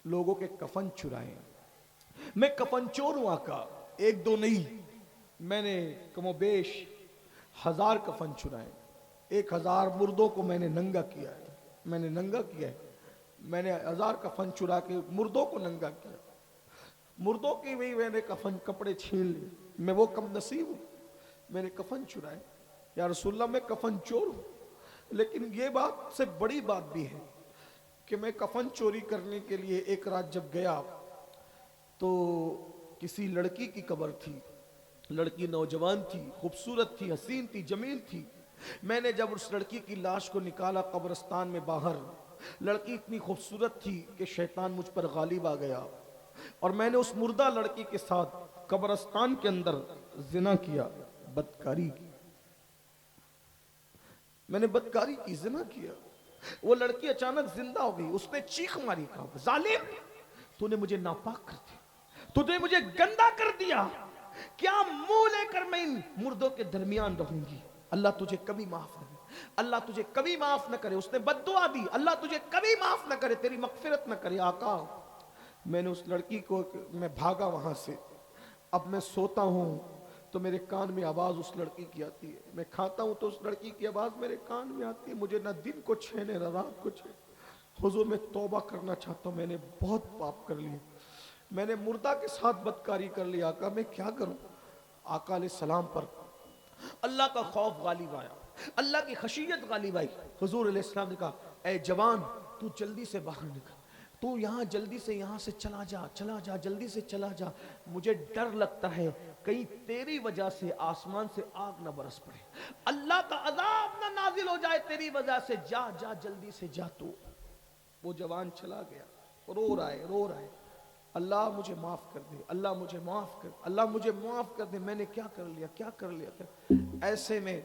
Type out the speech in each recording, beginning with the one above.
لوگوں کے کفن چرائے. میں کفن چور ہوں آقا، ایک دو نہیں، میں نے کم و بیش 1000 کفن چرائے. 1000 مردوں کو میں نے ننگا کیا ہے، میں نے 1000 کفن چرا کے مردوں کو ننگا کیا. مردوں کی بھی میں نے کفن کپڑے چھین لیے. میں وہ کم نصیب ہوں، میں نے کفن چرائے. یا رسول اللہ میں کفن چور ہوں، لیکن یہ بات سے بڑی بات بھی ہے کہ میں کفن چوری کرنے کے لیے ایک رات جب گیا تو کسی لڑکی کی قبر تھی. لڑکی نوجوان تھی، خوبصورت تھی، حسین تھی، جمیل تھی. میں نے جب اس لڑکی کی لاش کو نکالا قبرستان میں باہر، لڑکی اتنی خوبصورت تھی کہ شیطان مجھ پر غالب آ گیا اور میں نے اس مردہ لڑکی کے ساتھ قبرستان کے اندر زنا کیا، بدکاری کی. میں نے بدکاری کی، زنا کیا. وہ لڑکی اچانک زندہ ہو گئی. اس نے چیخ ماری، کہا ظالم تو نے مجھے ناپاک کر دیا، تو نے مجھے گندا کر دیا. کیا منہ لے کر میں ان مردوں کے درمیان رہوں گی؟ اللہ تجھے کبھی معاف نہ کرے، اللہ تجھے کبھی معاف نہ کرے. اس نے بد دعا دی، اللہ تجھے کبھی معاف نہ کرے، تیری مغفرت نہ کرے. آقا میں نے اس لڑکی کو، میں بھاگا وہاں سے. اب میں سوتا ہوں تو میرے کان میں آواز اس لڑکی کی آتی ہے، میں کھاتا ہوں تو اس لڑکی کی آواز میرے کان میں آتی ہے. مجھے نہ دن کو چھینے نہ رات کو چھینے. حضور میں توبہ کرنا چاہتا ہوں، میں نے بہت پاپ کر لیے، میں نے مردہ کے ساتھ بدکاری کر لی. آقا میں کیا کروں؟ آقا علیہ السلام پر اللہ کا خوف غالب آیا، اللہ کی خشیت غالب آئی. حضور علیہ السلام نے کہا اے جوان تو جلدی سے باہر نکل، تو یہاں جلدی سے یہاں سے چلا جا، چلا جا، جلدی سے چلا جا. مجھے ڈر لگتا ہے کہیں تیری وجہ سے آسمان سے آگ نہ برس پڑے، اللہ کا عذاب نہ نازل ہو جائے تیری وجہ سے. جا جا جلدی سے جا. تو وہ جوان چلا گیا، رو رہا ہے، رو رہا ہے، اللہ مجھے معاف کر دے، اللہ مجھے معاف کر، اللہ مجھے معاف کر دے. میں نے کیا کر لیا، کیا کر لیا. ایسے میں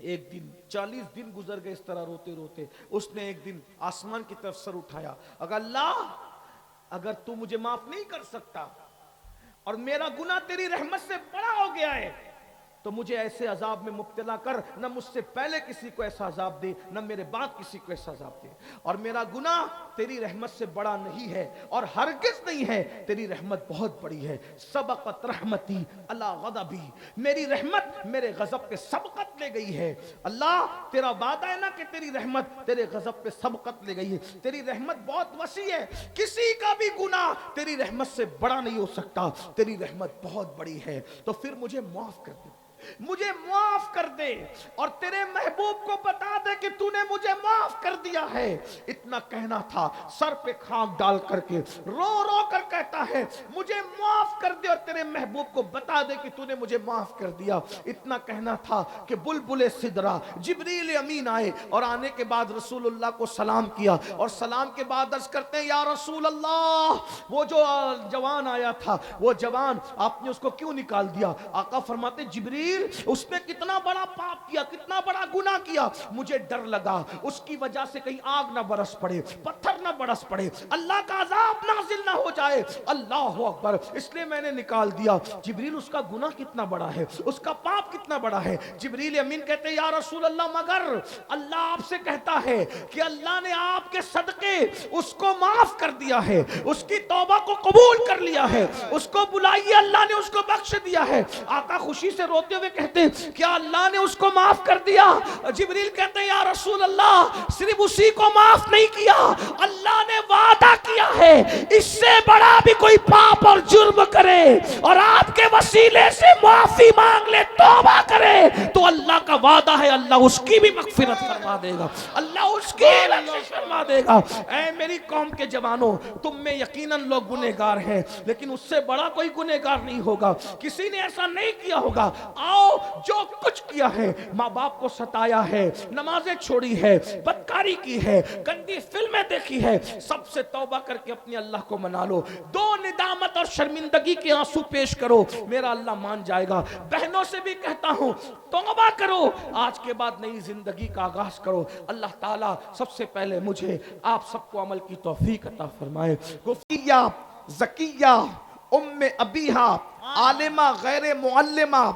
ایک دن 40 دن گزر گئے اس طرح روتے روتے. اس نے ایک دن آسمان کی طرف سر اٹھایا، اگر اللہ اگر تو مجھے معاف نہیں کر سکتا اور میرا گناہ تیری رحمت سے بڑا ہو گیا ہے تو مجھے ایسے عذاب میں مبتلا کر، نہ مجھ سے پہلے کسی کو ایسا عذاب دے، نہ میرے بعد کسی کو ایسا عذاب دے. اور میرا گناہ تیری رحمت سے بڑا نہیں ہے اور ہرگز نہیں ہے، تیری رحمت بہت بڑی ہے. سبقت رحمتی علی غضبی، میری رحمت میرے غضب پہ سبقت لے گئی ہے. اللہ تیرا وعدہ ہے نا کہ تیری رحمت تیرے غضب پہ سبقت لے گئی ہے. تیری رحمت بہت وسیع ہے، کسی کا بھی گناہ تیری رحمت سے بڑا نہیں ہو سکتا، تیری رحمت بہت بڑی ہے. تو پھر مجھے معاف کر دے، مجھے معاف کر دے اور تیرے محبوب کو بتا دے کہ تو نے مجھے معاف کر دیا ہے. اتنا کہنا تھا، سر پہ خاک ڈال کر کے رو رو کر کہتا ہے مجھے معاف کر دے اور تیرے محبوب کو بتا دے کہ تو نے مجھے معاف کر دیا. اتنا کہنا تھا کہ بلبل سدرا جبریل امین آئے اور آنے کے بعد رسول اللہ کو سلام کیا اور سلام کے بعد عرض کرتے ہیں یا رسول اللہ وہ جو جوان آیا تھا، وہ جوان آپ نے اس کو کیوں نکال دیا؟ آقا فرماتے جبریل اس نے کتنا بڑا پاپ کیا، کتنا بڑا گناہ کیا، مجھے ڈر لگا اس کی وجہ سے کہیں آگ نہ برس پڑے، پتھر نہ برس پڑے، اللہ کا عذاب نازل نہ ہو جائے. اللہ اکبر، اس لیے میں نے نکال دیا. جبریل اس کا گناہ کتنا بڑا ہے، اس کا پاپ کتنا بڑا ہے. جبریل امین کہتے ہیں یا رسول اللہ مگر اللہ آپ سے کہتا ہے کہ اللہ نے آپ کے صدقے اس کو معاف کر دیا ہے، اس کی توبہ کو قبول کر لیا ہے، اس کو بلائیے اللہ نے اس کو بخش دیا ہے. آقا خوشی سے روتے ہوئے کہتے ہیں کیا اللہ نے اس کو معاف کر دیا؟ جبریل کہتے ہیں یا رسول اللہ صرف اسی کو معاف نہیں کیا، اللہ نے وعدہ کیا ہے اس سے بڑا بھی کوئی پاپ اور جرم کرے اور آپ کے وسیلے سے معافی مانگ لے، توبہ کرے تو اللہ کا وعدہ ہے اللہ اس کی بھی مغفرت فرما دے گا، اللہ اس کی بخشش فرما دے گا. اے میری قوم کے جوانوں، تم میں یقیناً لوگ گنہگار ہیں لیکن اس سے بڑا کوئی گنہگار نہیں ہوگا، کسی نے ایسا نہیں کیا ہوگا. آؤ جو کچھ کیا ہے، ماں باپ کو ستایا ہے، نمازیں چھوڑی ہے، بدکاری کی ہے، گندی فلمیں دیکھی ہے، سب سے توبہ کر کے اپنے اللہ کو منا لو. دو ندامت اور شرمندگی کے آنسو پیش کرو، میرا اللہ مان جائے گا. بہنوں سے بھی کہتا ہوں توبہ کرو، آج کے بعد نئی زندگی کا آغاز کرو. اللہ تعالیٰ سب سے پہلے مجھے آپ سب کو عمل کی توفیق عطا فرمائے. گفتیہ زکیہ ام ابیہا عالمہ غیر معلمہ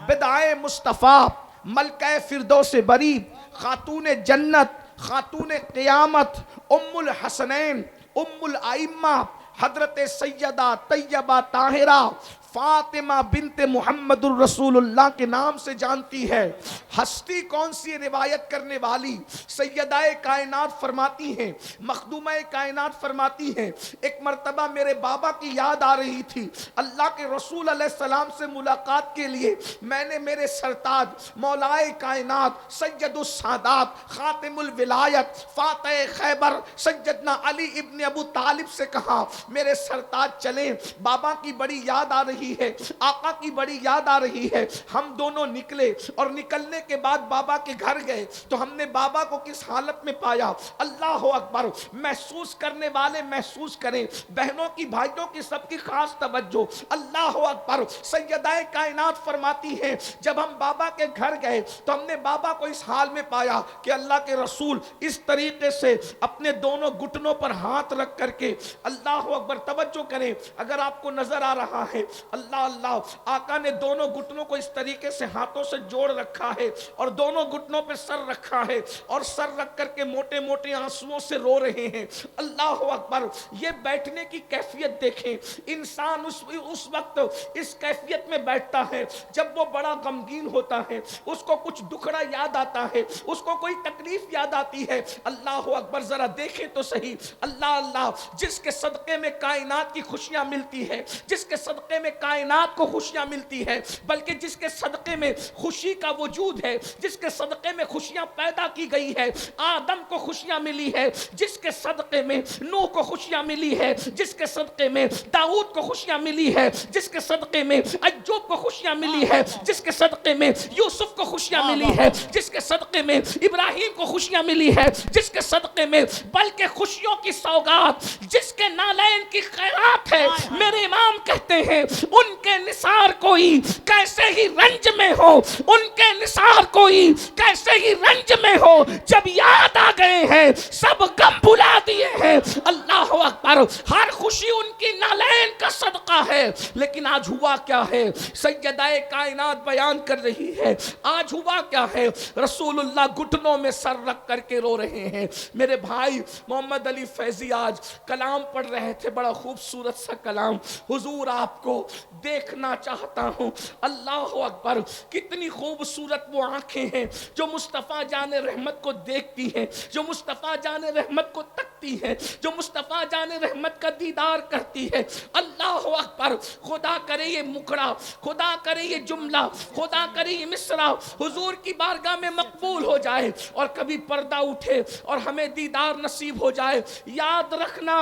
بدعائے مصطفیٰ ملکہ فردوس بری خاتون جنت خاتون قیامت ام الحسنین ام الائمہ حضرت سیدہ طیبہ طاہرہ فاطمہ بنت محمد الرسول اللہ کے نام سے جانتی ہے۔ ہستی کون سی روایت کرنے والی؟ سیدہ کائنات فرماتی ہیں، مخدومہ کائنات فرماتی ہیں، ایک مرتبہ میرے بابا کی یاد آ رہی تھی، اللہ کے رسول علیہ السلام سے ملاقات کے لیے میں نے میرے سرتاج مولائے کائنات سید السادات خاتم الولایت فاتح خیبر سیدنا علی ابن ابو طالب سے کہا میرے سرتاج چلیں، بابا کی بڑی یاد آ رہی ہے، آقا کی بڑی یاد آ رہی ہے۔ ہم دونوں نکلے اور نکلنے کے بعد بابا کے گھر گئے تو ہم نے بابا کو کس حالت میں پایا، اللہ اکبر، محسوس کرنے والے محسوس کریں، بہنوں کی بھائیوں کی سب کی خاص توجہ، اللہ اکبر۔ سیدہ کائنات فرماتی ہیں جب ہم بابا کے گھر گئے تو ہم نے بابا کو اس حال میں پایا کہ اللہ کے رسول اس طریقے سے اپنے دونوں گھٹنوں پر ہاتھ رکھ کر کے، اللہ اکبر، توجہ کریں اگر آپ کو نظر آ رہا ہے، اللہ اللہ، آقا نے دونوں گھٹنوں کو اس طریقے سے ہاتھوں سے جوڑ رکھا ہے اور دونوں گھٹنوں پہ سر رکھا ہے اور سر رکھ کر کے موٹے موٹے آنسوؤں سے رو رہے ہیں، اللہ اکبر۔ یہ بیٹھنے کی کیفیت دیکھیں، انسان اس وقت اس کیفیت میں بیٹھتا ہے جب وہ بڑا غمگین ہوتا ہے، اس کو کچھ دکھڑا یاد آتا ہے، اس کو کوئی تکلیف یاد آتی ہے، اللہ اکبر۔ ذرا دیکھیں تو صحیح، اللہ اللہ، جس کے صدقے میں کائنات کی خوشیاں ملتی ہے، جس کے صدقے میں کائنات کو خوشیاں ملتی ہے، بلکہ جس کے صدقے میں خوشی کا وجود ہے، جس کے صدقے میں خوشیاں پیدا کی گئی ہے، آدم کو خوشیاں ملی ہے، جس کے صدقے میں نوح کو خوشیاں ملی ہے، جس کے صدقے میں داؤد کو خوشیاں ملی ہے، جس کے صدقے میں ایوب کو خوشیاں ملی ہے، جس کے صدقے میں یوسف کو خوشیاں ملی ہے، جس کے صدقے میں ابراہیم کو خوشیاں ملی ہے، جس کے صدقے میں بلکہ خوشیوں کی سوغات جس کے نالین کی خیرات ہے، میرے امام کہتے ہیں ان کے نثار کوئی کیسے ہی رنج میں ہو، ان کے نثار کوئی کیسے ہی رنج میں ہو، جب یاد آ گئے ہیں سب غم بھلا دیے ہیں، اللہ اکبر۔ ہر خوشی ان کی نالین کا صدقہ ہے، لیکن آج ہوا کیا ہے؟ سیدہ کائنات بیان کر رہی ہے آج ہوا کیا ہے؟ رسول اللہ گھٹنوں میں سر رکھ کر کے رو رہے ہیں۔ میرے بھائی محمد علی فیضی آج کلام پڑھ رہے تھے، بڑا خوبصورت سا کلام، حضور آپ کو دیکھنا چاہتا ہوں، اللہ اکبر۔ کتنی خوبصورت وہ آنکھیں ہیں جو مصطفیٰ جان رحمت کو دیکھتی ہیں، جو مصطفیٰ جان رحمت کو تکتی ہیں، جو مصطفیٰ جان رحمت کا دیدار کرتی ہے، اللہ اکبر۔ خدا کرے یہ مکڑا، خدا کرے یہ جملہ، خدا کرے یہ مصرع حضور کی بارگاہ میں مقبول ہو جائے اور کبھی پردہ اٹھے اور ہمیں دیدار نصیب ہو جائے۔ یاد رکھنا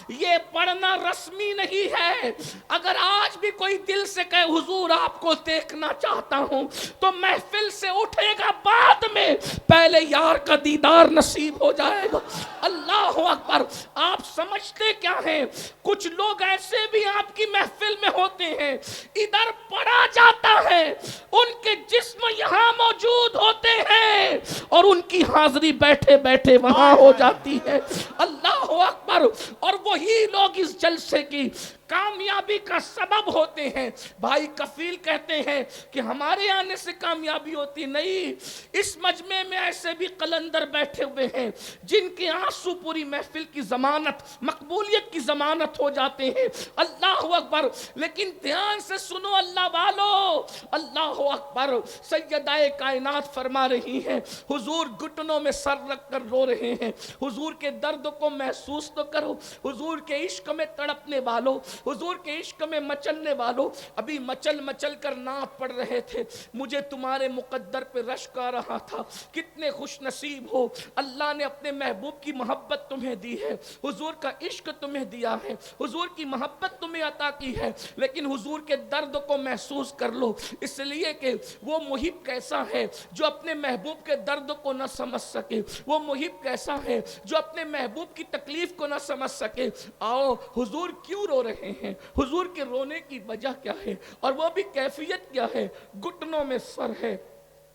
یہ پڑھنا رسمی نہیں ہے، اگر آج بھی کوئی دل سے کہے حضور آپ کو دیکھنا چاہتا ہوں تو محفل سے اٹھے گا بعد میں، پہلے یار کا دیدار نصیب ہو جائے گا، اللہ اکبر۔ آپ سمجھتے کیا ہیں؟ کچھ لوگ ایسے بھی آپ کی محفل میں ہوتے ہیں، ادھر پڑھا جاتا ہے، ان کے جسم یہاں موجود ہوتے ہیں اور ان کی حاضری بیٹھے بیٹھے وہاں ہو جاتی ہے، اللہ اکبر۔ اور وہی لوگ اس جلسے کی کامیابی کا سبب ہوتے ہیں۔ بھائی کفیل کہتے ہیں کہ ہمارے آنے سے کامیابی ہوتی نہیں، اس مجمع میں ایسے بھی قلندر بیٹھے ہوئے ہیں جن کے آنسو پوری محفل کی ضمانت، مقبولیت کی ضمانت ہو جاتے ہیں، اللہ اکبر۔ لیکن دھیان سے سنو اللہ والو، اللہ اکبر۔ سیدہ کائنات فرما رہی ہیں حضور گھٹنوں میں سر رکھ کر رو رہے ہیں، حضور کے درد کو محسوس تو کرو، حضور کے عشق میں تڑپنے والوں، حضور کے عشق میں مچلنے والوں، ابھی مچل مچل کر ناپ پڑ رہے تھے، مجھے تمہارے مقدر پہ رشک آ رہا تھا، کتنے خوش نصیب ہو، اللہ نے اپنے محبوب کی محبت تمہیں دی ہے، حضور کا عشق تمہیں دیا ہے، حضور کی محبت تمہیں عطا کی ہے، لیکن حضور کے درد کو محسوس کر لو، اس لیے کہ وہ محب کیسا ہے جو اپنے محبوب کے درد کو نہ سمجھ سکے، وہ محب کیسا ہے جو اپنے محبوب کی تکلیف کو نہ سمجھ سکے۔ آؤ حضور کیوں رو رہے ہیں، حضور کے رونے کی وجہ کیا ہے، اور وہ بھی کیفیت کیا ہے؟ گھٹنوں میں سر ہے،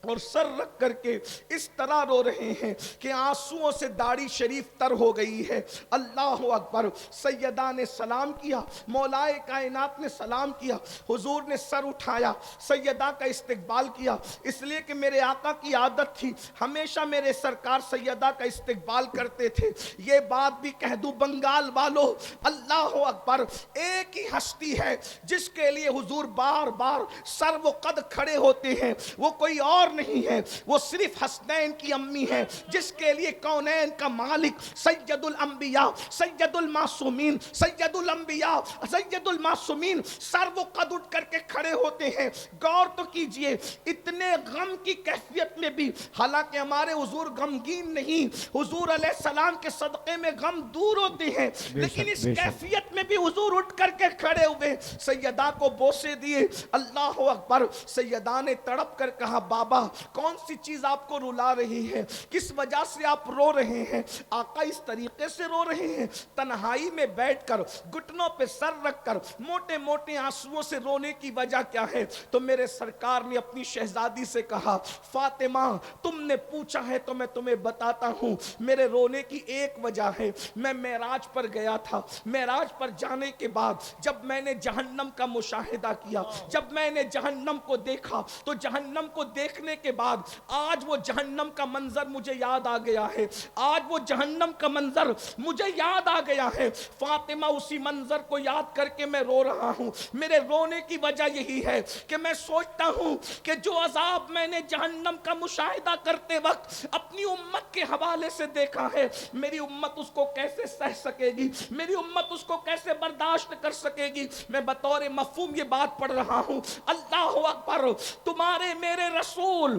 اور سر رکھ کر کے اس طرح رو رہے ہیں کہ آنسوؤں سے داڑھی شریف تر ہو گئی ہے. اللہ اکبر. سیدہ نے سلام کیا, مولائے کائنات نے سلام کیا, حضور نے سر اٹھایا, سیدہ کا استقبال کیا, اس لیے کہ میرے آقا کی عادت تھی, ہمیشہ میرے سرکار سیدہ کا استقبال کرتے تھے. یہ بات بھی کہہ دوں بنگال والو, اللہ اکبر, ایک ہی ہستی ہے جس کے لیے حضور بار بار سر و قد کھڑے ہوتے ہیں, وہ کوئی اور نہیں ہے, وہ صرف حسنین کی امی ہے جس کے لیے کونین کا مالک سید الانبیاء, سید المعصومین, سید الانبیاء, سید المعصومین سر و قد اٹھ کر کے کھڑے ہوتے ہیں. غور تو کیجئے, اتنے غم کی کیفیت میں بھی, حالانکہ ہمارے حضور غمگین نہیں, حضور علیہ السلام کے صدقے میں غم دور ہوتے ہیں, لیکن اس کیفیت میں بھی حضور اٹھ کر کے کھڑے ہوئے, سیدہ کو بوسے دیے. اللہ اکبر. سیدہ نے تڑپ کر کہا بابا کون سی چیز آپ کو رلا رہی ہے, کس وجہ سے آپ رو رہے ہیں؟ آقا اس طریقے سے رو رہے ہیں, تنہائی میں بیٹھ کر گھٹنوں پہ سر رکھ کر موٹے موٹے آنسوؤں سے رونے کی وجہ کیا ہے؟ تو میرے سرکار نے اپنی شہزادی سے کہا فاطمہ تم نے پوچھا ہے تو میں تمہیں بتاتا ہوں, میرے رونے کی ایک وجہ ہے, میں معراج پر گیا تھا, معراج پر جانے کے بعد جب میں نے جہنم کا مشاہدہ کیا, جب میں نے جہنم کو دیکھا تو جہنم کو دیکھنے کے بعد آج وہ جہنم کا منظر مجھے یاد آ گیا ہے, آج وہ جہنم کا منظر مجھے یاد آ گیا ہے. فاطمہ اسی منظر کو یاد کر کے میں رو رہا ہوں. میرے رونے کی وجہ یہی ہے کہ میں سوچتا ہوں کہ جو عذاب میں نے جہنم کا مشاہدہ کرتے وقت اپنی امت کے حوالے سے دیکھا ہے, میری امت اس کو کیسے سہ سکے گی, میری امت اس کو کیسے برداشت کر سکے گی. میں بطور مفہوم یہ بات پڑھ رہا ہوں. اللہ اکبر. تمہارے میرے رسول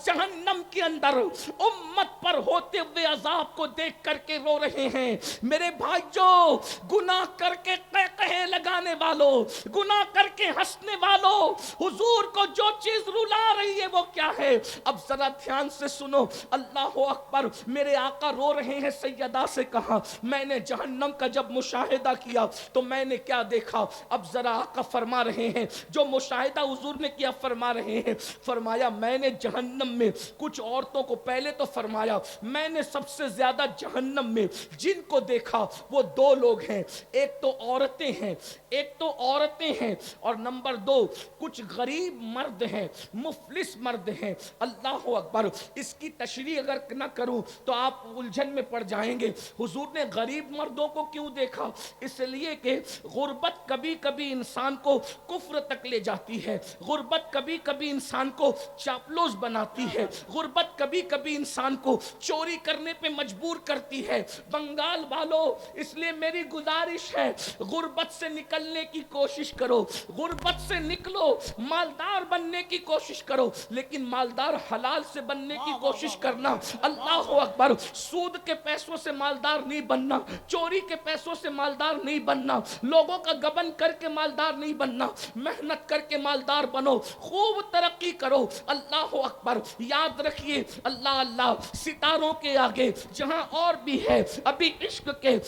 جہنم کے اندر امت پر ہوتے ہوئے عذاب کو دیکھ کر کے رو رہے ہیں. میرے بھائیوں, گناہ کر کے قہقہے لگانے والوں, گناہ کر کے ہنسنے والوں, حضور کو جو چیز رلا رہی ہے وہ کیا ہے؟ اب ذرا دھیان سے سنو. اللہ اکبر. میرے آقا رو رہے ہیں. سیدہ سے کہا میں نے جہنم کا جب مشاہدہ کیا تو میں نے کیا دیکھا؟ اب ذرا آقا فرما رہے ہیں, جو مشاہدہ حضور نے کیا فرما رہے ہیں, فرمایا میں نے جہنم میں کچھ عورتوں کو, پہلے تو فرمایا میں نے سب سے زیادہ جہنم میں جن کو دیکھا وہ دو لوگ ہیں, ایک تو عورتیں ہیں, ایک تو عورتیں ہیں, اور نمبر دو کچھ غریب مرد ہیں, مفلس مرد ہیں. اللہ اکبر. اس کی تشریح اگر نہ کروں تو آپ الجھن میں پڑ جائیں گے. حضور نے غریب مردوں کو کیوں دیکھا؟ اس لیے کہ غربت کبھی کبھی انسان کو کفر تک لے جاتی ہے, غربت کبھی کبھی انسان کو چاپلوس بناتی ہے, غربت کبھی کبھی انسان کو چوری کرنے پہ مجبور کرتی ہے. بنگال والو, اس لیے میری گزارش ہے غربت سے نکلنے کی کوشش کرو, غربت سے نکلو, مالدار بننے کی کوشش کرو, لیکن مالدار حلال سے بننے کی کوشش کرنا. اللہ اکبر. سود کے پیسوں سے مالدار نہیں بننا, چوری کے پیسوں سے مالدار نہیں بننا, لوگوں کا گبن کر کے مالدار نہیں بننا, محنت کر کے مالدار بنو, خوب ترقی کرو. اللہ اکبر. یاد رکھیے اللہ اللہ, ستاروں کے آگے جہاں اور بھی ہے ابھی عشق کے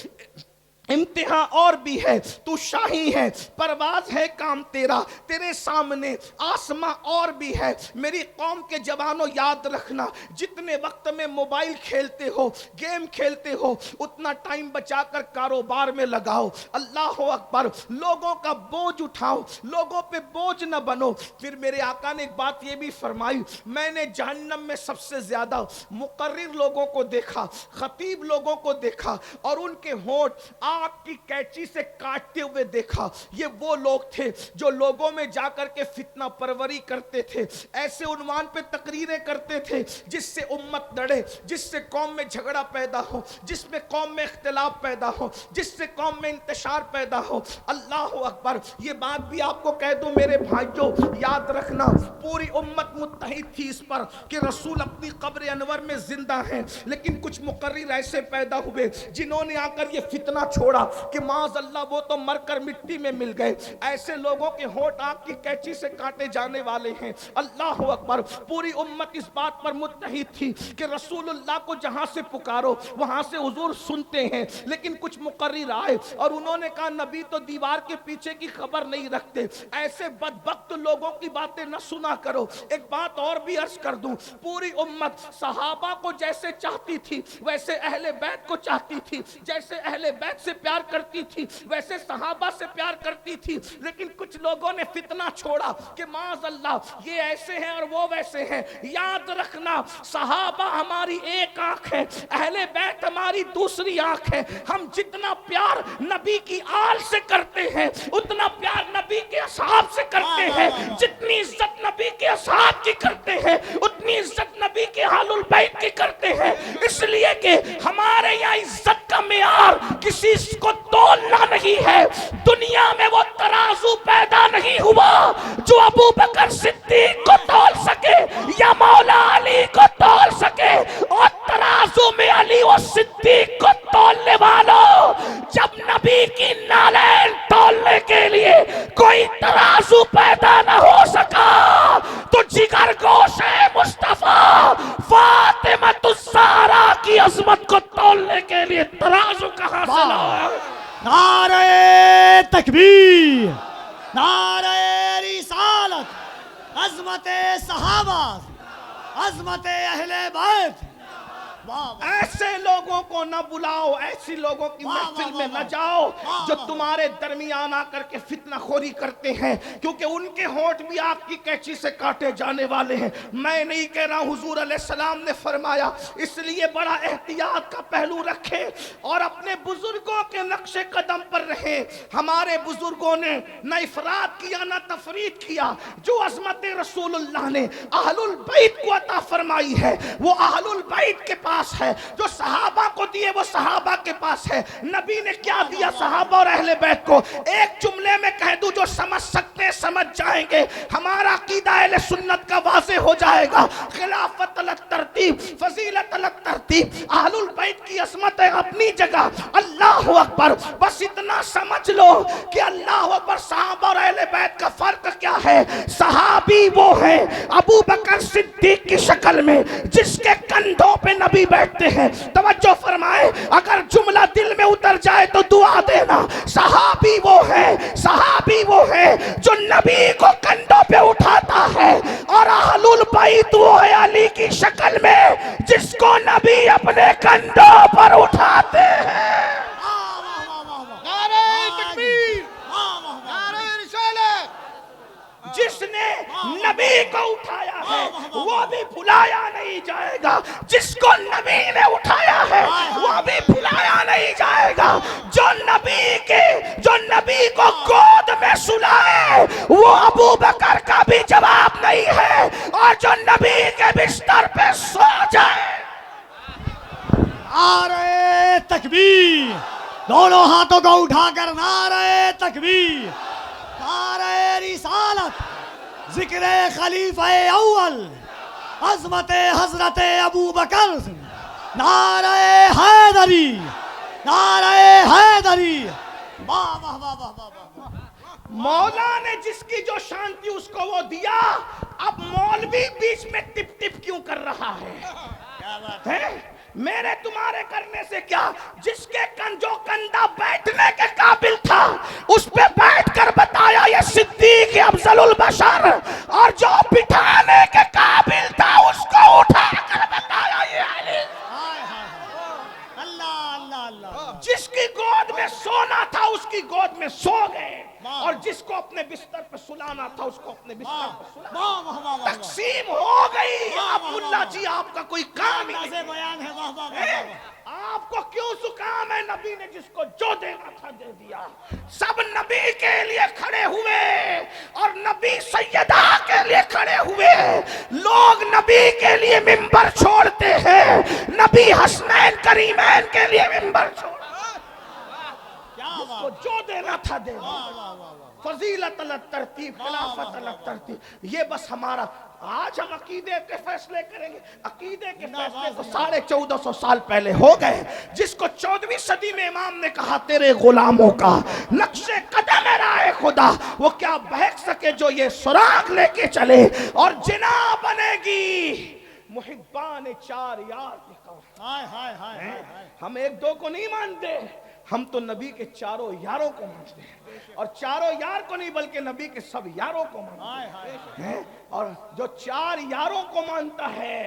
امتحان اور بھی ہے, تو شاہی ہے, پرواز ہے کام تیرا, تیرے سامنے آسماں اور بھی ہے. میری قوم کے جوانوں یاد رکھنا, جتنے وقت میں موبائل کھیلتے ہو, گیم کھیلتے ہو, اتنا ٹائم بچا کر کاروبار میں لگاؤ. اللہ اکبر. لوگوں کا بوجھ اٹھاؤ, لوگوں پہ بوجھ نہ بنو. پھر میرے آقا نے ایک بات یہ بھی فرمائی, میں نے جہنم میں سب سے زیادہ مقرر لوگوں کو دیکھا, خطیب لوگوں کو دیکھا, اور ان کے ہونٹ آگ کی کینچی سے کاٹتے ہوئے دیکھا. یہ وہ لوگ تھے جو لوگوں میں جا کر کے فتنہ پروری کرتے تھے, ایسے عنوان پہ تقریریں کرتے تھے جس سے امت لڑے, جس سے قوم میں جھگڑا پیدا ہو, جس میں قوم میں اختلاف پیدا ہو, جس سے قوم میں انتشار پیدا ہو. اللہ اکبر. یہ بات بھی آپ کو کہہ دوں میرے بھائیوں, یاد رکھنا پوری امت متحد تھی اس پر کہ رسول اپنی قبر انور میں زندہ ہیں, لیکن کچھ مقرر ایسے پیدا ہوئے جنہوں نے آ کر یہ فتنہ چھوڑ چھوڑا کہ معاذ اللہ وہ تو مر کر مٹی میں مل گئے. ایسے لوگوں کے ہونٹ آگ کی کینچی سے کاٹے جانے والے ہیں. اللہ اکبر. پوری امت اس بات پر متحد تھی کہ رسول اللہ کو جہاں سے پکارو وہاں سے حضور سنتے ہیں. لیکن کچھ مقرر آئے اور انہوں نے کہا نبی تو دیوار کے پیچھے کی خبر نہیں رکھتے, ایسے بدبخت لوگوں کی باتیں نہ سنا کرو. ایک بات اور بھی عرض کر دوں, پوری امت صحابہ کو جیسے چاہتی تھی ویسے اہل بیت کو چاہتی تھی, جیسے اہل بیت سے پیار کرتی تھی ویسے صحابہ سے پیار کرتی تھی. لیکن کچھ لوگوں نے فتنہ چھوڑا کہ معاذ اللہ یہ ایسے ہیں اور وہ ویسے ہیں. یاد رکھنا صحابہ ہماری ایک آنکھ ہے, اہل بیت ہماری دوسری آنکھ ہے. ہم جتنا پیار نبی کی آل سے کرتے ہیں اتنا پیار نبی کے اصحاب سے کرتے ہیں. جتنی عزت نبی کے اصحاب کی کرتے ہیں اتنی عزت نبی کے اہل البیت کی کرتے ہیں. اس لیے کہ ہمارے یہاں عزت کا معیار کسی کو تولنا نہیں ہے. دنیا میں وہ ترازو پیدا نہیں ہوا جو ابو بکر صدیق کو تول سکے یا مولا علی کو تول سکے. اور ترازو میں علی و صدیق کو تولنے والوں, جب نبی کی نالین تولنے کے لیے کوئی ترازو پیدا نہ ہو سکا تو جگر گوش مصطفیٰ فاطمہ الزہرا کی عظمت کو تولنے کے لیے ترازو کہاں سے لاؤ. نعرہ تکبیر, نعرہ رسالت, عظمت صحابہ, عظمت اہل بیت. ایسے لوگوں کو نہ بلاؤ, ایسی لوگوں کی محفل میں نہ جاؤ جو تمہارے درمیان آ کر کے فتنہ خوری کرتے ہیں, کیونکہ ان کے ہونٹ بھی آگ کی کینچی سے کاٹے جانے والے ہیں. میں نہیں کہہ رہا, حضور علیہ السلام نے فرمایا. اس لیے بڑا احتیاط کا پہلو رکھیں اور اپنے بزرگوں کے نقش قدم پر رہیں. ہمارے بزرگوں نے نہ افراد کیا نہ تفرید کیا. جو عظمت رسول اللہ نے اہل البیت کو عطا فرمائی ہے وہ اہل البیت کے پاس ہے, جو صحابہ کو دیے وہ صحابہ کے پاس ہے. نبی نے کیا دیا صحابہ اور اہل بیت کو؟ ایک جملے میں کہہ دوں, جو سمجھ سکتے سمجھ جائیں گے. ہمارا عقیدہ اہل سنت کا واضح ہو جائے گا. خلافت الگ ترتیب, فضیلت الگ ترتیب, اہل البیت کی عظمت ہے اپنی جگہ. اللہ اکبر. بس اتنا سمجھ لو کہ اللہ اکبر, صحابہ اور اہل بیت کا فرق کیا ہے. صحابی وہ ہے ابو بکر صدیق کی شکل میں جس کے کندھوں پہ نبی بیٹھتے ہیں. توجہ فرمائے, اگر جملہ دل میں اتر جائے تو دعا دینا. صحابی وہ ہے جو نبی کو کندھوں پہ اٹھاتا ہے, اور اہل البیت وہ ہے علی کی شکل میں جس کو نبی اپنے کندھوں پر اٹھاتے ہیں. جس نے نبی کو اٹھایا ہے وہ بھی بھلایا نہیں جائے گا, جس کو نبی نے اٹھایا ہے وہ بھی بھلایا نہیں جائے گا. جو نبی کو گود میں سلائے وہ ابو بکر کا بھی جواب نہیں ہے, اور جو نبی کے بستر پہ سو جائے. نعرہ تکبیر, دونوں ہاتھوں کو اٹھا کر نعرہ تکبیر, نعرہ رسالت, ذکر خلیفہ اول, عظمت حضرت ابو بکر, نعرہ حیدری, نعرہ حیدری. واہ واہ واہ واہ واہ. مولا نے جس کی جو شان تھی اس کو وہ دیا. اب مولوی بیچ میں ٹپ ٹپ کیوں کر رہا ہے؟ میرے تمہارے کرنے سے کیا؟ جس کے جو کندھا بیٹھنے کے قابل تھا اس پہ بیٹھ کر بتایا یہ صدیق افضل البشر, اور جو بٹھانے کے قابل تھا اس کو اٹھا کر بتایا یہ علی. جس کی گود میں سونا تھا اس کی گود میں سو گئے, اور جس کو اپنے بستر پر سلانا تھا اس کو اپنے بستر پر سلانا. تقسیم ہو گئی. اب اللہ جی آپ کا کوئی کام نہیں ہے. آپ کو کیوں زکام ہے؟ نبی نے جس کو جو دینا تھا دے دیا. سب نبی کے لیے کھڑے ہوئے اور نبی سیدہ کے لیے کھڑے ہوئے. لوگ نبی کے لیے منبر چھوڑتے ہیں, نبی حسنین کریمین کے لیے منبر چھوڑتے. جس کو جو دینا تھا دے دیا. فضیلت الگ ترتیب, خلافت الگ ترتیب. یہ بس ہمارا آج ہم عقیدے کے فیصلے کریں گے. عقیدے کے فیصلے تو 1450 سال پہلے ہو گئے. جس کو 14ویں صدی میں امام نے کہا تیرے غلاموں کا نقش قدم ہے راہ خدا, وہ کیا بہک سکے جو یہ سراغ لے کے چلے, اور جنا بنے گی محبان چار یار کی قبر. ہائے ہائے ہائے ہائے. ہم ایک دو کو نہیں مانتے, ہم تو نبی کے چاروں یاروں کو مانتے ہیں, اور چاروں یار کو نہیں بلکہ نبی کے سب یاروں کو مانتے ہیں. اور جو چار یاروں کو مانتا ہے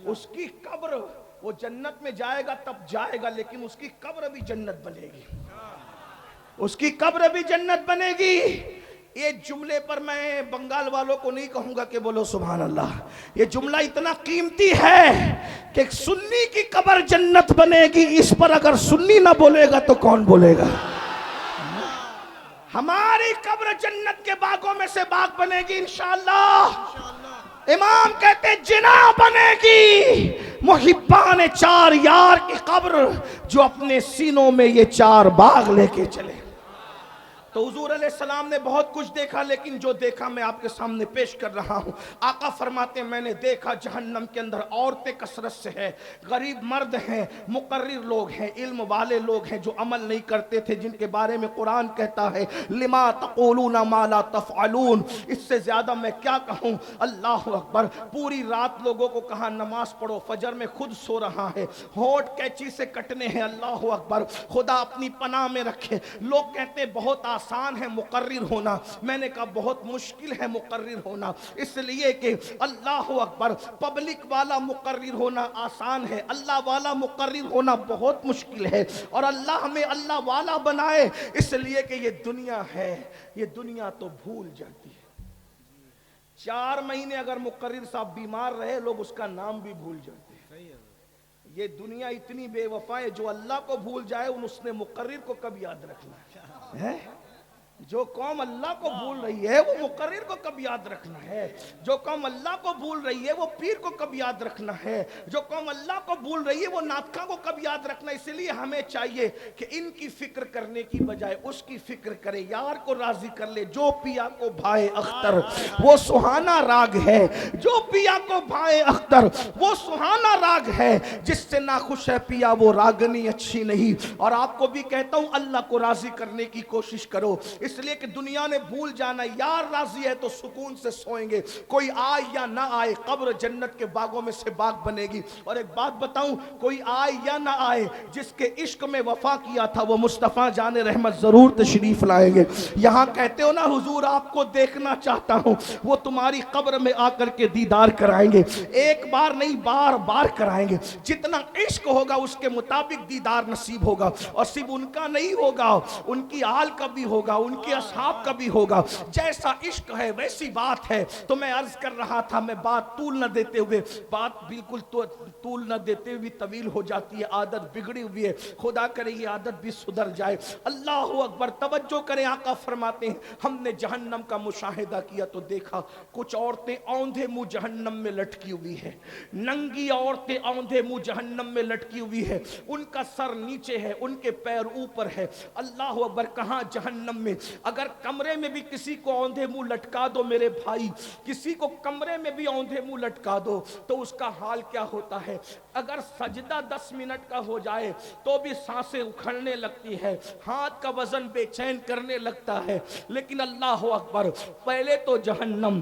اس کی قبر, وہ جنت میں جائے گا تب جائے گا, لیکن اس کی قبر بھی جنت بنے گی, اس کی قبر بھی جنت بنے گی. یہ جملے پر میں بنگال والوں کو نہیں کہوں گا کہ بولو سبحان اللہ. یہ جملہ اتنا قیمتی ہے کہ سنی کی قبر جنت بنے گی, اس پر اگر سنی نہ بولے گا تو کون بولے گا. ہماری قبر جنت کے باغوں میں سے باغ بنے گی انشاءاللہ. امام کہتے جنا بنے گی محبان چار یار کی قبر, جو اپنے سینوں میں یہ چار باغ لے کے چلے. تو حضور علیہ السلام نے بہت کچھ دیکھا, لیکن جو دیکھا میں آپ کے سامنے پیش کر رہا ہوں. آقا فرماتے ہیں میں نے دیکھا جہنم کے اندر عورتیں کثرت سے ہیں, غریب مرد ہیں, مقرر لوگ ہیں, علم والے لوگ ہیں جو عمل نہیں کرتے تھے, جن کے بارے میں قرآن کہتا ہے لما تقولون ما لا تفعلون. اس سے زیادہ میں کیا کہوں. اللہ اکبر. پوری رات لوگوں کو کہا نماز پڑھو, فجر میں خود سو رہا ہے, ہونٹ کینچی سے کٹنے ہیں. اللہ اکبر. خدا اپنی پناہ میں رکھے. لوگ کہتے بہت آسان ہے مقرر ہونا, میں نے کہا بہت مشکل ہے مقرر ہونا, اس لیے کہ اللہ اکبر پبلک والا مقرر ہونا آسان ہے, اللہ والا مقرر ہونا بہت مشکل ہے. اور اللہ ہمیں اللہ والا بنائے, اس لیے کہ یہ دنیا ہے, یہ دنیا تو بھول جاتی ہے. 4 مہینے اگر مقرر صاحب بیمار رہے لوگ اس کا نام بھی بھول جاتے ہیں. یہ دنیا اتنی بے وفا ہے, جو اللہ کو بھول جائے اس نے مقرر کو کب یاد رکھنا ہے. جو قوم اللہ کو بھول رہی ہے وہ مقرر کو کب یاد رکھنا ہے. جو قوم اللہ کو بھول رہی ہے وہ پیر کو کب یاد رکھنا ہے. جو قوم اللہ کو بھول رہی ہے وہ ناطقہ کو کب یاد رکھنا. اس لیے ہمیں چاہیے کہ ان کی فکر کرنے کی بجائے اس کی فکر کرے, یار کو راضی کر لے. جو پیا کو بھائے اختر وہ سہانا راگ ہے, جو پیا کو بھائے اختر وہ سہانا راگ ہے, جس سے ناخوش ہے پیا وہ راگنی اچھی نہیں. اور آپ کو بھی کہتا ہوں اللہ کو راضی کرنے کی کوشش کرو, اس لیے کہ دنیا نے بھول جانا. یار راضی ہے تو سکون سے سوئیں گے, کوئی آئے یا نہ آئے قبر جنت کے باغوں میں سے باغ بنے گی. اور ایک بات بتاؤں, کوئی آئے یا نہ آئے, جس کے عشق میں وفا کیا تھا وہ مصطفیٰ جان رحمت ضرور تشریف لائیں گے. یہاں کہتے ہو نا حضور آپ کو دیکھنا چاہتا ہوں, وہ تمہاری قبر میں آ کر کے دیدار کرائیں گے. ایک بار نہیں بار بار کرائیں گے. جتنا عشق ہوگا اس کے مطابق دیدار نصیب ہوگا, اور صرف ان کا نہیں ہوگا, ان کی آل کا بھی ہوگا, ان کے اصحاب کا بھی ہوگا. جیسا عشق ہے ویسی بات ہے. تو میں عرض کر رہا تھا, میں بات طول نہ دیتے ہوئے, بات بالکل طول نہ دیتے ہوئے طویل ہو جاتی ہے, عادت بگڑی ہوئی ہے, خدا کرے یہ عادت بھی سدھر جائے. اللہ اکبر. توجہ کریں, آقا فرماتے ہیں ہم نے جہنم کا مشاہدہ کیا تو دیکھا کچھ عورتیں اوندھے منہ جہنم میں لٹکی ہوئی ہے, ننگی عورتیں اوندھے منہ جہنم میں لٹکی ہوئی ہے, ان کا سر نیچے ہے, ان کے پیر اوپر ہے. اللہ اکبر. کہاں جہنم میں. اگر کمرے میں بھی کسی کو اوندھے منہ لٹکا دو میرے بھائی, کسی کو کمرے میں بھی اوندھے منہ لٹکا دو تو اس کا حال کیا ہوتا ہے. اگر سجدہ 10 منٹ کا ہو جائے تو بھی سانسیں اکھڑنے لگتی ہے, ہاتھ کا وزن بے چین کرنے لگتا ہے. لیکن اللہ اکبر, پہلے تو جہنم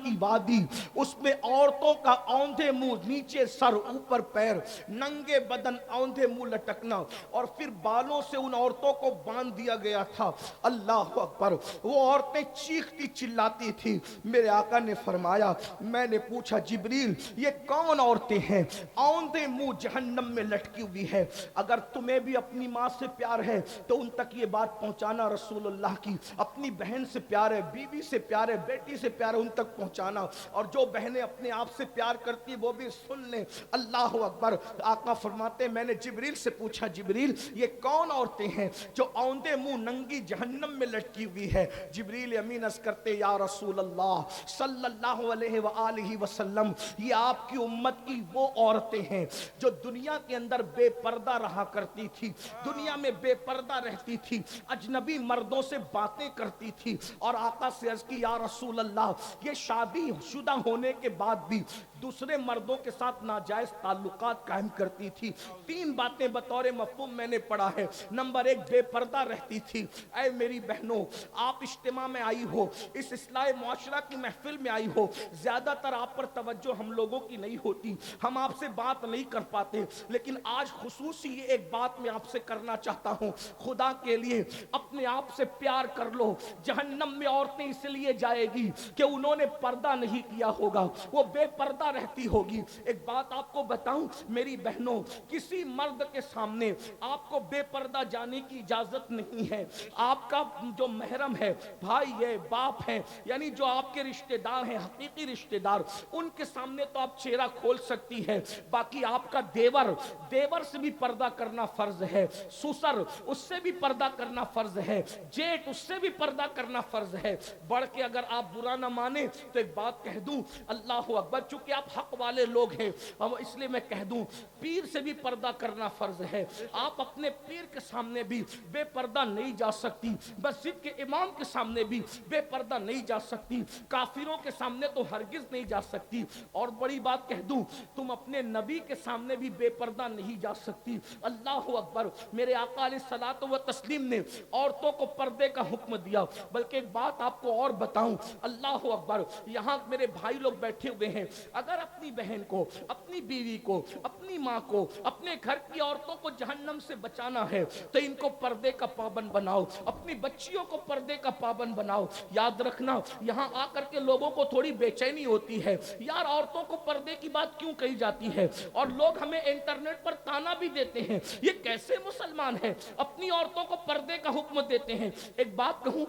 کی وادی, اس میں عورتوں کا اوندھے منہ نیچے سر اوپر پیر, ننگے بدن اوندھے منہ لٹکنا, اور پھر بالوں سے ان عورتوں کو باندھ دیا گیا تھا. اللہ اکبر. وہ عورتیں چیختی چلاتی تھی. میرے آقا نے فرمایا, میں نے پوچھا جبریل یہ کون عورتیں ہیں اوندھے منہ جہنم میں لٹکی ہوئی ہے. اگر تمہیں بھی اپنی ماں سے پیار ہے تو ان تک یہ بات پہنچانا رسول اللہ کی, اپنی بہن سے پیار ہے, بیوی سے پیار ہے, بیٹی سے پیار ہے, ان تک پہنچانا. اور جو بہنیں اپنے آپ سے پیار کرتی ہیں وہ بھی سن لیں. اللہ اکبر. آقا فرماتے میں نے جبریل سے پوچھا جبریل یہ کون عورتیں ہیں جو اوندھے منہ ننگی جہنم میں لٹکی ہوئی ہے. جبریل امین عرض کرتے یا رسول اللہ صلی اللہ علیہ وآلہ وسلم, یہ آپ کی امت کی وہ عورتیں ہیں جو دنیا کے اندر بے پردہ رہا کرتی تھی, دنیا میں بے پردہ رہتی تھی, اجنبی مردوں سے باتیں کرتی تھی. اور آقا سے عرض کی یا رسول اللہ یہ شادی شدہ ہونے کے بعد بھی دوسرے مردوں کے ساتھ ناجائز تعلقات قائم کرتی تھی. 3 باتیں بطور مفہوم میں نے پڑھا ہے. نمبر 1 بے پردہ رہتی تھی. اے میری بہنوں, آپ اجتماع میں آئی ہو, اس اصلاح معاشرہ کی محفل میں آئی ہو, زیادہ تر آپ پر توجہ ہم لوگوں کی نہیں ہوتی, ہم آپ سے بات نہیں کر پاتے, لیکن آج خصوصی یہ ایک بات میں آپ سے کرنا چاہتا ہوں. خدا کے لیے اپنے آپ سے پیار کر لو. جہنم میں عورتیں اس لیے جائے گی کہ انہوں نے پردہ نہیں کیا ہوگا, وہ بے پردہ رہتی ہوگی. ایک بات آپ کو بتاؤں میری بہنوں, کسی مرد کے سامنے آپ کو بے پردہ جانے کی اجازت نہیں ہے. آپ کا جو محرم ہے, بھائی ہے, باپ ہے, یعنی جو آپ کے رشتہ دار ہیں, حقیقی رشتہ دار, ان کے سامنے تو آپ چہرہ کھول سکتی ہے. باقی آپ کا دیور سے بھی پردہ کرنا فرض ہے, سسر اس سے بھی پردہ کرنا فرض ہے, جیٹ اس سے بھی پردہ کرنا فرض ہے. بڑھ کے اگر آپ برا نہ مانے تو ایک بات کہہ دوں, اللہ اکبر, چونکہ آپ حق والے لوگ ہیں اس لیے میں کہہ دوں, پیر سے بھی پردہ کرنا فرض ہے. آپ اپنے پیر کے سامنے بھی بے پردہ نہیں جا سکتی, مسجد کے امام کے سامنے بھی بے پردہ نہیں جا سکتی, کافروں کے سامنے تو ہرگز نہیں جا سکتی. اور بڑی بات کہہ دوں, تم اپنے نبی کے سامنے بھی بے پردہ نہیں جا سکتی. اللہ اکبر, میرے آقا علیہ الصلوۃ والتسلیم نے عورتوں کو پردے کا حکم دیا. بلکہ ایک بات آپ کو اور بتاؤں, اللہ اکبر, یہاں میرے بھائی لوگ بیٹھے ہوئے ہیں, اگر اپنی بہن کو, اپنی بیوی کو, اپنی ماں کو, اپنے گھر کی عورتوں کو جہنم سے بچانا ہے تو ان کو پردے کا پابند بناؤ, اپنی بچیوں کو پردے کا پابند بناؤ. یاد رکھنا, یہاں آ کر کے لوگوں کو تھوڑی بے چینی ہوتی ہے, یار عورتوں کو پردے کی بات کیوں کہی جاتی ہے, اور لوگ ہمیں انٹرنیٹ پر تانا بھی دیتے ہیں, یہ کیسے مسلمان ہیں اپنی عورتوں کو پردے کا حکم دیتے ہیں. ایک بات کہوں,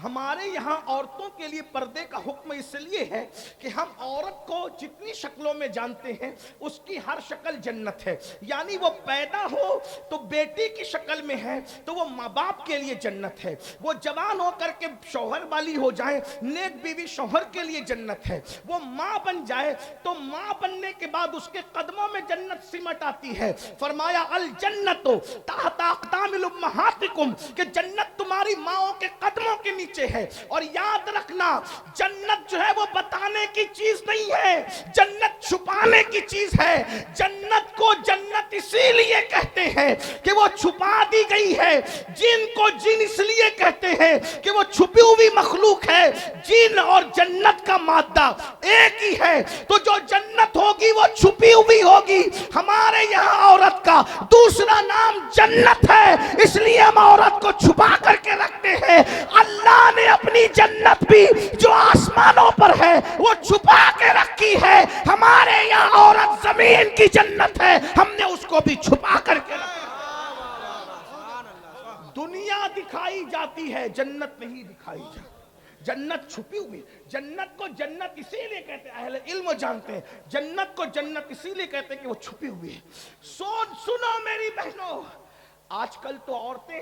ہمارے یہاں عورتوں کے لیے پردے کا حکم اس لیے ہے کہ ہم عورت کو جتنی شکلوں میں جانتے ہیں اس کی ہر شکل جنت ہے. یعنی وہ پیدا ہو تو بیٹی کی شکل میں ہے تو وہ ماں باپ کے لیے جنت ہے, وہ جوان ہو کر کے شوہر والی ہو جائے, نیک بیوی شوہر کے لیے جنت ہے, وہ ماں بن جائے تو ماں بننے کے بعد اس کے قدموں میں جنت سمٹ آتی ہے. فرمایا الجنت تحت اقدام امہاتکم, کہ جنت تمہاری ماؤں کے قدموں کے نیچے ہے. اور یاد رکھنا, جنت جو ہے وہ بتانے کی چیز نہیں ہے, جنت چھپانے کی چیز ہے. جنت کو جنت اسی لیے کہتے ہیں کہ وہ چھپا دی گئی ہے, جن کو جن اس لیے کہتے ہیں کہ وہ چھپی ہوئی مخلوق ہے. جن اور جنت کا مادہ ایک ہی ہے, تو جو جنت ہوگی وہ چھپی ہوئی ہوگی. ہمارے یہاں عورت کا دوسرا نام جنت ہے, اس لیے ہم عورت کو چھپا کر کے رکھتے ہیں. اللہ نے اپنی جنت بھی جو آسمانوں پر ہے وہ چھپا کے رکھی ہے. ہمارے یہاں عورت زمین کی جنت ہے, ہم نے اس کو بھی چھپا کر کے رکھا. دنیا دکھائی جاتی ہے, جنت نہیں دکھائی جاتی, جنت چھپی ہوئی. جنت کو جنت اسی لیے کہتے ہیں, اہل علم جانتے ہیں, جنت کو جنت اسی لیے کہتے ہیں کہ وہ چھپی ہوئی ہے. سنو میری بہنوں, آج کل تو عورتیں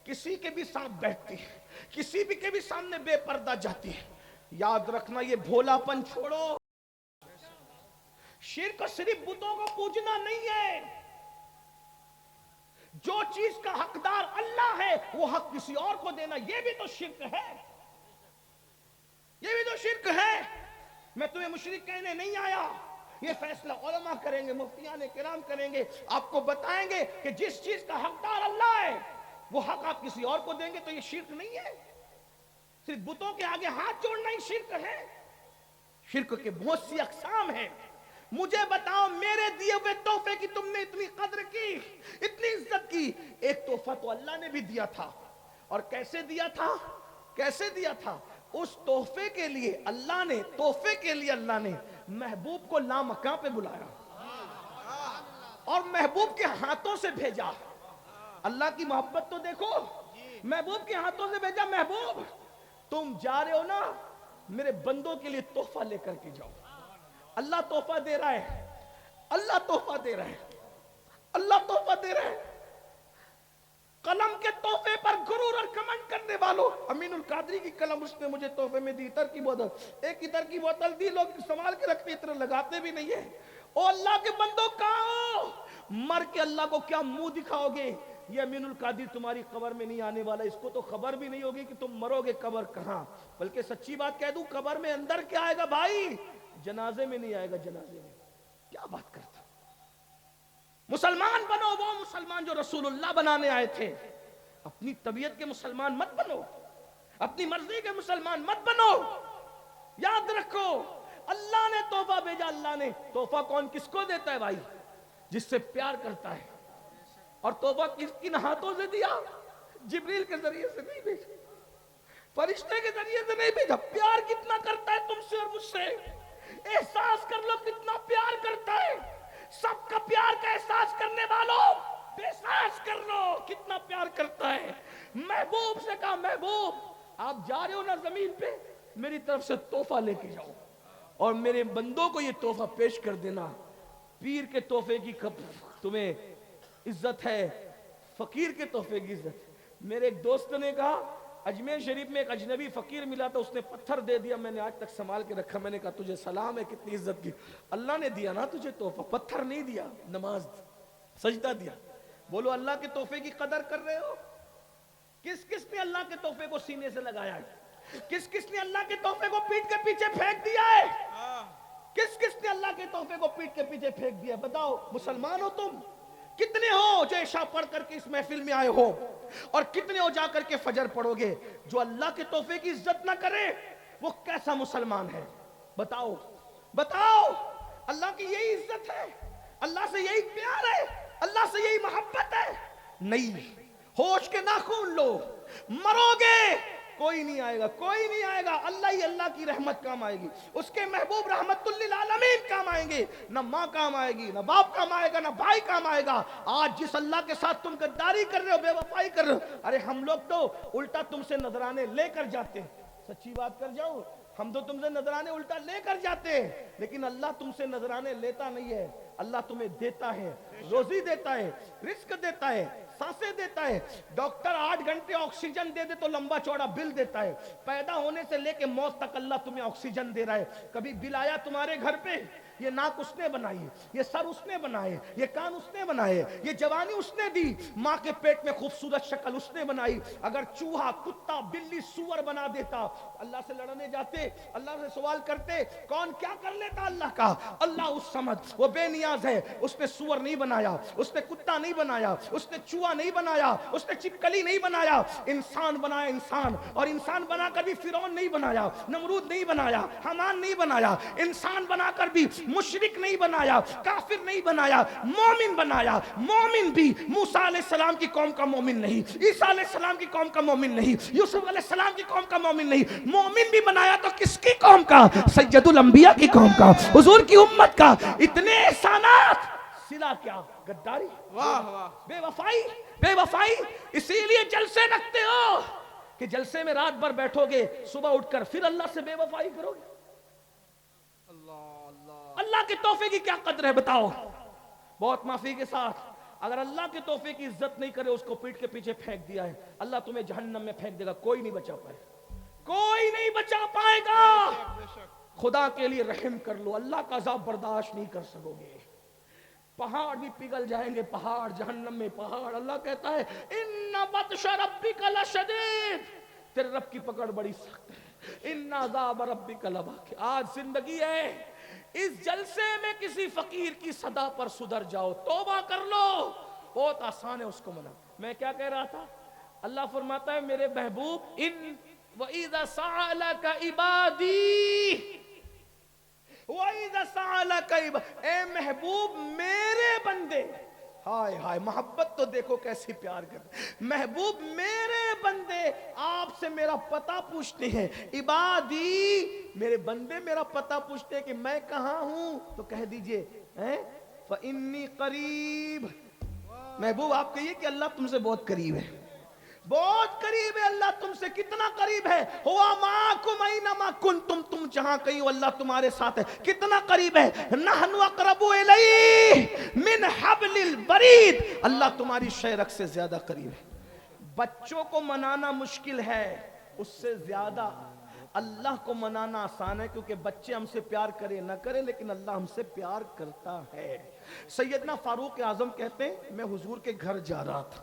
کسی کے بھی ساتھ بیٹھتی ہیں, کسی بھی کے بھی سامنے بے پردہ جاتی ہے. یاد رکھنا, یہ بھولا پن چھوڑو. شرک صرف بتوں کو پوجنا نہیں ہے, جو چیز کا حقدار اللہ ہے وہ حق کسی اور کو دینا, یہ بھی تو شرک ہے, یہ بھی تو شرک ہے. میں تمہیں مشرک کہنے نہیں آیا, یہ فیصلہ علماء کریں گے, مفتیان کرام کریں گے, آپ کو بتائیں گے کہ جس چیز کا حقدار اللہ ہے وہ حق آپ کسی اور کو دیں گے تو یہ شرک نہیں ہے. صرف بتوں کے آگے ہاتھ جوڑنا ہی شرک ہے. شرک کے بہت سی اقسام ہیں. مجھے بتاؤ, میرے دیے ہوئے تحفے کی تم نے اتنی قدر کی, اتنی عزت کی. ایک تحفہ تو اللہ نے بھی دیا تھا, اور کیسے دیا تھا, کیسے دیا تھا. اس تحفے کے لیے اللہ نے, تحفے کے لیے اللہ نے محبوب کو لامکاں پہ بلایا اور محبوب کے ہاتھوں سے بھیجا. اللہ کی محبت تو دیکھو, محبوب کے ہاتھوں سے بھیجا. محبوب تم جا رہے ہو نا, میرے بندوں کے لیے تحفہ لے کر کے جاؤ. اللہ تحفہ دے رہا ہے, اللہ تحفہ دے رہا ہے, اللہ تحفہ دے رہا ہے. قلم کے تحفے پر غرور اور کمنڈ کرنے والوں, امین القادری کی قلم اس نے مجھے تحفے میں دی, عطر کی بوتل, ایک عطر کی بوتل دی, لوگ سنبھال کے رکھتے, اتنا لگاتے بھی نہیں ہے. او اللہ کے بندوں, کہاں ہو؟ مر کے اللہ کو کیا منہ دکھاؤ گے؟ یہ امین القادر تمہاری قبر میں نہیں آنے والا، اس کو تو خبر بھی نہیں ہوگی کہ تم مرو گے قبر کہاں، بلکہ سچی بات کہہ دوں قبر میں اندر کیا آئے گا بھائی، جنازے میں نہیں آئے گا، جنازے میں کیا بات کرتا۔ مسلمان بنو وہ مسلمان جو رسول اللہ بنانے آئے تھے، اپنی طبیعت کے مسلمان مت بنو، اپنی مرضی کے مسلمان مت بنو۔ یاد رکھو اللہ نے تحفہ بھیجا، اللہ نے تحفہ کون کس کو دیتا ہے بھائی، جس سے پیار کرتا ہے، اور تحفہ کن ہاتھوں سے دیا، جبریل کے ذریعے سے نہیں بھیجا، فرشتے کے ذریعے سے نہیں بھیجا۔ پیار کتنا کرتا ہے تم سے اور مجھ سے، احساس کر لو کتنا پیار کرتا ہے، سب کا پیار کا احساس کرنے والوں احساس کر لو کتنا پیار کرتا ہے۔ محبوب سے کہا محبوب آپ جا رہے ہو نا زمین پہ، میری طرف سے تحفہ لے کے جاؤ اور میرے بندوں کو یہ تحفہ پیش کر دینا۔ پیر کے تحفے کی تمہیں عزت ہے، فقیر کے تحفے کی عزت۔ میرے ایک دوست نے کہا اجمیر شریف میں ایک اجنبی فقیر ملا تھا، اس نے پتھر دے دیا، میں نے آج تک سنبھال کے رکھا، میں نے کہا تجھے سلام ہے کتنی عزت کی، اللہ نے دیا نا تجھے تحفہ، پتھر نہیں دیا، نماز سجدہ دیا۔ بولو اللہ کے تحفے کی قدر کر رہے ہو؟ کس کس نے اللہ کے تحفے کو سینے سے لگایا ہے؟ کس کس نے اللہ کے تحفے کو پیٹ کے پیچھے پھینک دیا ہے؟ کس کس نے اللہ کے تحفے کو پیٹ کے پیچھے پھینک دیا؟ بتاؤ مسلمان ہو تم؟ کتنے ہو جو عشاء پڑھ کر کے اس محفل میں آئے ہو، اور کتنے ہو جا کر کے فجر پڑھو گے؟ جو اللہ کے تحفے کی عزت نہ کرے وہ کیسا مسلمان ہے؟ بتاؤ بتاؤ۔ اللہ کی یہی عزت ہے، اللہ سے یہی پیار ہے، اللہ سے یہی محبت ہے؟ نہیں، ہوش کے ناخن لو، مرو گے کوئی نہیں آئے گا، کوئی نہیں آئے گا، اللہ ہی اللہ کی رحمت کام آئے گی، اس کے محبوب رحمت للعالمین کام آئیں گے، نہ ماں کام آئے گی، نہ باپ کام آئے گا، نہ بھائی کام آئے گا۔ آج جس اللہ کے ساتھ تم غداری کر رہے ہو، بے وفائی کر رہے ہو، ارے ہم لوگ تو الٹا تم سے نذرانے لے کر جاتے ہیں، سچی بات کر جاؤ، ہم تو تم سے نذرانے الٹا لے کر جاتے ہیں، لیکن اللہ تم سے نذرانے لیتا نہیں ہے، اللہ تمہیں دیتا ہے، روزی دیتا ہے، رزق دیتا ہے، سانسیں دیتا ہے۔ ڈاکٹر 8 گھنٹے آکسیجن دے دے تو لمبا چوڑا بل دیتا ہے، پیدا ہونے سے لے کے موت تک اللہ تمہیں آکسیجن دے رہا ہے۔ کبھی بل آیا تمہارے گھر پہ؟ یہ ناک اس نے بنائی، یہ سر اس نے بنائے، یہ کان اس نے بنائے، یہ جوانی اس نے دی، ماں کے پیٹ میں خوبصورت شکل اس نے بنائی۔ اگر چوہا، کتا، بلی، سور بنا دیتا، اللہ سے لڑنے جاتے، اللہ سے سوال کرتے کون کیا کر لیتا اللہ کا؟ اللہ اس سمجھ، وہ بے نیاز ہے، اس نے سور نہیں بنایا، اس نے کتا نہیں بنایا، اس نے چوہا نہیں بنایا، اس نے چپکلی نہیں بنایا، انسان بنایا انسان، اور انسان بنا کر بھی فرعون نہیں بنایا، نمرود نہیں بنایا، حمان نہیں بنایا، انسان بنا کر بھی مشرک نہیں بنایا، کافر نہیں بنایا، مومن بنایا۔ مومن بھی موسیٰ علیہ السلام کی قوم کا مومن نہیں، عیسیٰ علیہ السلام کی قوم کا مومن نہیں، یوسف علیہ السلام کی قوم کا مومن نہیں، مومن بھی بنایا تو کس کی قوم کا؟ سید الانبیاء کی قوم کا، حضور کی امت کا۔ اتنے احسانات، صلہ کیا؟ غداری، بے وفائی، بے وفائی۔ اسی لیے جلسے رکھتے ہو کہ جلسے میں رات بھر بیٹھو گے، صبح اٹھ کر پھر اللہ سے بے وفائی کرو گے۔ اللہ کے تحفے کی کیا قدر ہے بتاؤ؟ بہت معافی کے ساتھ، اگر اللہ کے تحفے کی عزت نہیں کرے، اس کو پیٹ کے پیچھے پھینک دیا ہے، اللہ تمہیں جہنم میں پھینک دے گا، کوئی نہیں بچا پائے، کوئی نہیں بچا پائے گا۔ خدا کے لیے رحم کر لو، اللہ کا عذاب برداشت نہیں کر سکو گے، پہاڑ بھی پگھل جائیں گے، پہاڑ جہنم میں پہاڑ۔ اللہ کہتا ہے ان بطش ربک لشدید، تیرے رب کی پکڑ بڑی سخت ہے، ان عذاب ربک لواقع۔ آج زندگی ہے، اس جلسے میں کسی فقیر کی صدا پر سدھر جاؤ، توبہ کر لو، بہت آسان ہے اس کو منا۔ میں کیا کہہ رہا تھا؟ اللہ فرماتا ہے میرے محبوب ان وَإِذَا سَأَلَكَ عِبَادِي وَإِذَا سَأَلَكَ عِبَادِي، اے محبوب میرے بندے، ہائے ہائے محبت تو دیکھو کیسی پیار کرتے، محبوب میرے بندے آپ سے میرا پتہ پوچھتے ہیں، عبادی میرے بندے میرا پتہ پوچھتے ہیں کہ میں کہاں ہوں، تو کہہ دیجئے فَإِنِّي قریب۔ محبوب آپ کہیے کہ اللہ تم سے بہت قریب ہے، بہت قریب ہے اللہ تم سے۔ کتنا قریب ہے؟ ہوا معاکم اینما کنتم، تم جہاں کہیں ہو اللہ تمہارے ساتھ ہے۔ کتنا قریب ہے؟ نحن اقرب الیہ من حبل الورید، اللہ تمہاری شہرک سے زیادہ قریب ہے۔ بچوں کو منانا مشکل ہے، اس سے زیادہ اللہ کو منانا آسان ہے، کیونکہ بچے ہم سے پیار کرے نہ کرے لیکن اللہ ہم سے پیار کرتا ہے۔ سیدنا فاروق اعظم کہتے ہیں میں حضور کے گھر جا رہا تھا،